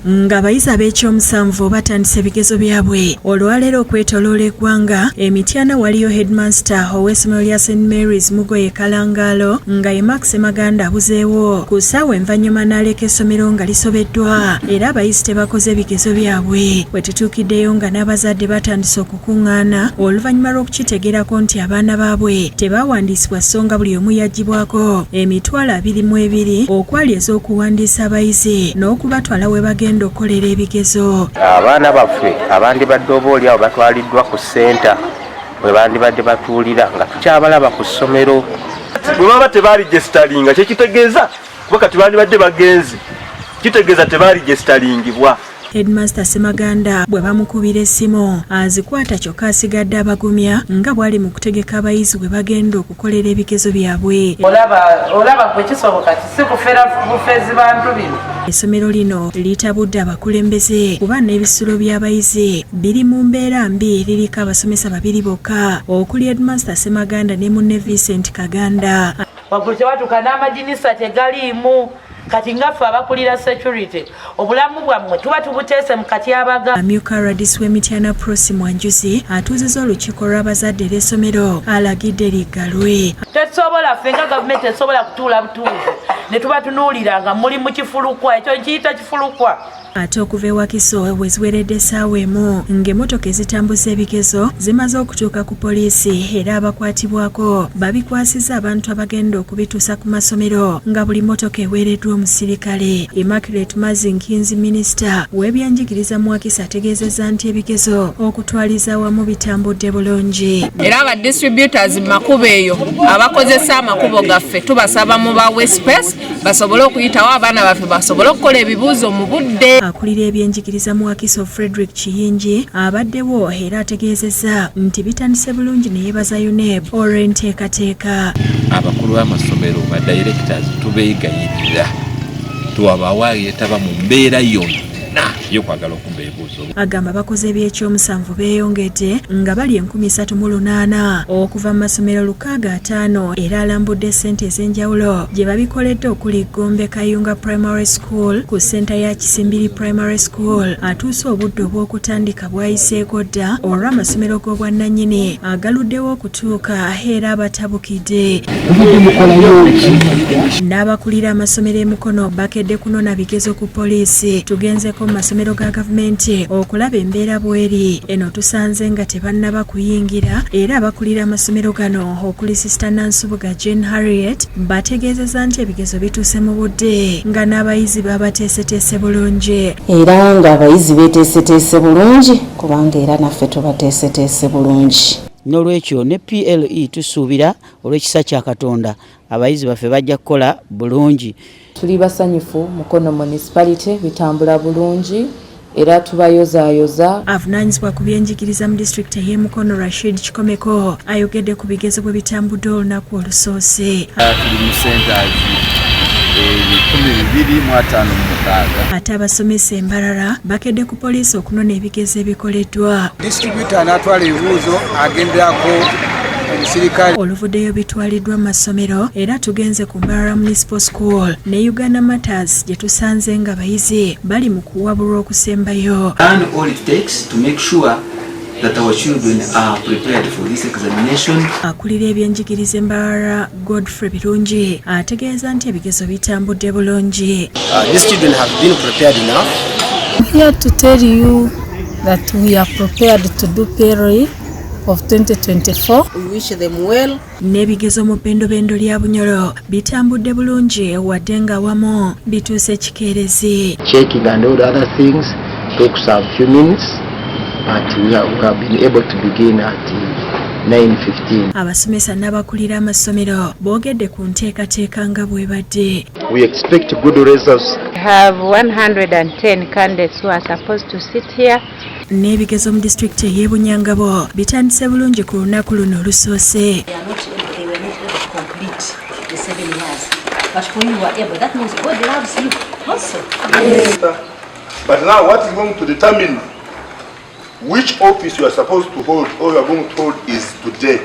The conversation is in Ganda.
Ng'abayizi ab'ekyomusanvu batandise ebigezo byabwe olwaleero okwetooloola eggwanga Mityana Waliwo Heedimasita ow'essomero lya St Mary's Mugoye Kalangaalo nga ye Max Maganda abuzeewo ku ssaawa envannyuma n'aleka essomero nga lisobeddwa era abayizi tebakoze ebigezo byabwe bwe tutuukiddeyo nga n'abazadde batandise okukuŋŋaana oluvannyuma lw'okukitegeerako nti abaana baabwe tebaawandiisibwa so nga buli omu yaggyibwako emitwalo 22 okwali ez'okuwandiisa abayizi n'okubatwala we bagenda okukolera ebigezo. Abaana baffe abandibadde oba oli awo batwaliddwa ku ssenta bwe bandibadde batuulira nga tukyabalaba ku ssomero. Bwe baba tebaaligesitalinga kyekitegeeza kuba kati bandibadde bagenzi kitegeeza tebaaligesitaringibwa. Heedimasita Ssemaganda bwe bamukubira essimu azikwata kyokka asigadde abagumya nga bw'ali mu kutegeka abayizi bwe bagenda okukolera ebigezo byabwe. Olaba bwe kisoboka si kufera bufezi bantu bino. Essomero lino litabudde abakulembeze kuba n'ebisulo by'abayizi biri mu mbeera mbi liriko abasomesa 2 bokka okuli Heedimasita Ssemaganda ne munne Vincent Kaganda. Waggulu tewatuuka n'amajinisa tegaliimu. Kati ngaffe abakulira security obulamu bwammwe tuba tubuteese mu katyabaga. Amyuka Radis w'Emityana Prosi Mwanjuzi atuuzizza olukiiko lw'abazadde l'essomero alagidde liggalwe. Tetusobola ffe nga gavumenti esobola kutuula butuuzi ne tuba tunuulira nga muli mu kifulukwa ekyo nkiyita kifulukwa. Ate okuva e Wakiso we ziweredde essaawa emu ng'emmotoka ezitambuza ebigezo zimaze okutuuka ku poliisi era abakwatibwako babikwasizza abantu abagenda okubituusa ku masomero nga buli mmotoka eweereddwa omusirikale. Immaculate Mazinkinzi minisita w'ebyenjigiriza mu Wakiso ategeezezza nti ebigezo okutwaliza awamu bitambudde bulungi. Era aba distributors mu makubo eyo abakozesa amakubo gaffe tubasaba mu bawe space basobole okuyitawo abaana baffe basobole okukola ebibuuzo mu budde. Akulira ebyenjigiriza mu Wakiso Frederick Kiyingi abaddewo era ategeezezza nti bitandise bulungi ne yeebaza UNEB olw'enteekateeka. Abakulu b'amasomero ba directors tubeegayirira tuwabaawa yetaba mu mbeera yonna y'okwagala okumba ebibuuzo. Agamba bakoze ebyekyomusanvu beeyongedde nga bali 38 okuva mu masomero 605 era alambudde ssente ez'enjawulo gye babikoledde okuli Gombe Kayunga Primary School ku ssenta ya Kisimbiri Primary School atuuse obudde obw'okutandika bwayiseeko dda olw'amasomero g'obwannannyini agaluddewo okutuuka era abatabukidde. N'abakulira amasomero emukono Bukedde kunona bigezo ku poliisi tugenzeko mu masomero ga gavumenti okulaba embeera bweri eno tusanze nga tebannaba kuyingira era abakulira amasomero gano okuli Sister Nansubuga Jane Harriet bategeezezza nti ebigezo bituuse mu budde nga n'abayizi babateeseteese bulungi. Era ng'abayizi beeteeseteese bulungi kubanga era naffe tubateeseteese bulungi. N'olwekyo ne PLE tusuubira olw'ekisa kya Katonda abayizi baffe bajja kukola bulungi. Tuli basanyufu mukono municipality bitambula bulungi era tubayozaayoza. Avunaanyizibwa ku byenjigiriza mu disitulikiti ey'Emukono Rashid Kikomeko ayogedde ku bigezo bwe bitambudde olunaku olusoose. Tuli mu centers 256. Ate abasomesa embalala bakedde ku poliisi okunona ebigezo ebikoleddwa. Distributor n'atwala ebibuuzo agenderako omusirikale. Oluvuddeyo bitwaliddwa mu masomero era tugenze ku Mbarara Municipal School ne Uganda Matters gye tusanze nga abayizi bali mu kuwabulwa okusembayo. And all it takes to make sure that our children are prepared for this examination. Akulira ebyenjigiriza Mbarara Godfrey Birungi ategeeza nti ebigezo bitambudde bulungi. These children have been prepared enough. I'm here to tell you that we are prepared to do PLE of 2024. We wish them well. N'ebigezo mu bbendobendo lya Bunyoro bitambudde bulungi wadde nga wamu bituuse kikeerezi. Checking and all the other things took some few minutes, but we have been able to begin at 9:15. Abasomesa n'abakulira amasomero boogedde ku nteekateeka nga bw'ebadde. We expect good results. We have 110 candidates who are supposed to sit here. N'ebigezo mu disitulikiti ey'e Bunyangabo bitandise bulungi ku lunaku luno olusoose. But now what is going to determine which office you are supposed to hold or you are going to hold is today.